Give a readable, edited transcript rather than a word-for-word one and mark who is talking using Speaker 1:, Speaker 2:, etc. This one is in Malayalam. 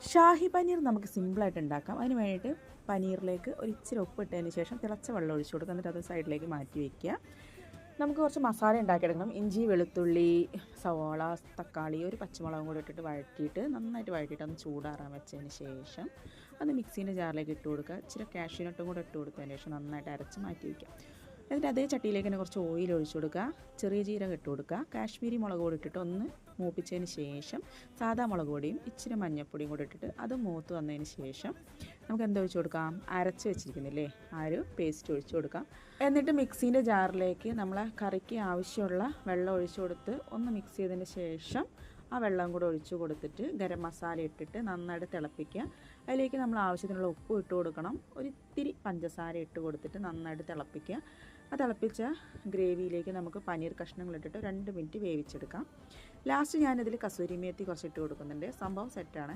Speaker 1: ഷാഹി പനീർ നമുക്ക് സിമ്പിളായിട്ട് ഉണ്ടാക്കാം. അതിന് വേണ്ടിയിട്ട് പനീറിലേക്ക് ഒരു ഇച്ചിരി ഉപ്പ് ഇട്ടതിന് ശേഷം തിളച്ച വെള്ളം ഒഴിച്ചു കൊടുക്കുക. എന്നിട്ട് അത് സൈഡിലേക്ക് മാറ്റി വയ്ക്കുക. നമുക്ക് കുറച്ച് മസാല ഉണ്ടാക്കിയെടുക്കണം. ഇഞ്ചി, വെളുത്തുള്ളി, സവോള, തക്കാളി, ഒരു പച്ചമുളകും കൂടി ഇട്ടിട്ട് വഴറ്റിയിട്ട് നന്നായിട്ട് വഴറ്റിയിട്ട് ഒന്ന് ചൂടാറാൻ വെച്ചതിന് ശേഷം അത് മിക്സീൻ്റെ ജാറിലേക്ക് ഇട്ട് കൊടുക്കുക. ഇച്ചിരി കാഷ്യൂ നട്ടും കൂടെ ഇട്ട് കൊടുത്തതിന് ശേഷം നന്നായിട്ട് അരച്ച് മാറ്റി വയ്ക്കുക. എന്നിട്ട് അതേ ചട്ടിയിലേക്ക് തന്നെ കുറച്ച് ഓയിൽ ഒഴിച്ചു കൊടുക്കുക. ചെറിയ ജീരകം ഇട്ട് കൊടുക്കുക. കാശ്മീരി മുളക് പൊടി ഇട്ടിട്ട് ഒന്ന് മൂപ്പിച്ചതിന് ശേഷം സാദാ മുളക് പൊടിയും ഇച്ചിരി മഞ്ഞൾപ്പൊടിയും കൂടി ഇട്ടിട്ട് അത് മൂത്ത് വന്നതിന് ശേഷം നമുക്ക് എന്താ ഒഴിച്ചു കൊടുക്കാം? അരച്ച് വെച്ചിരിക്കുന്നില്ലേ, ആ ഒരു പേസ്റ്റ് ഒഴിച്ചു കൊടുക്കാം. എന്നിട്ട് മിക്സീൻ്റെ ജാറിലേക്ക് നമ്മൾ കറിക്ക് ആവശ്യമുള്ള വെള്ളം ഒഴിച്ചു കൊടുത്ത് ഒന്ന് മിക്സ് ചെയ്തതിന് ശേഷം ആ വെള്ളം കൂടെ ഒഴിച്ചു കൊടുത്തിട്ട് ഗരം മസാല ഇട്ടിട്ട് നന്നായിട്ട് തിളപ്പിക്കുക. അതിലേക്ക് നമ്മൾ ആവശ്യത്തിനുള്ള ഉപ്പ് ഇട്ട് കൊടുക്കണം. ഒരിത്തിരി പഞ്ചസാര ഇട്ട് കൊടുത്തിട്ട് നന്നായിട്ട് തിളപ്പിക്കുക. ആ തിളപ്പിച്ച ഗ്രേവിയിലേക്ക് നമുക്ക് പനീർ കഷ്ണങ്ങളിട്ടിട്ട് 2 മിനിറ്റ് വേവിച്ചെടുക്കാം. ലാസ്റ്റ് ഞാനിതിൽ കസൂരി മേത്തി കുറച്ച് ഇട്ട് കൊടുക്കുന്നുണ്ട്. സംഭവം സെറ്റാണ്.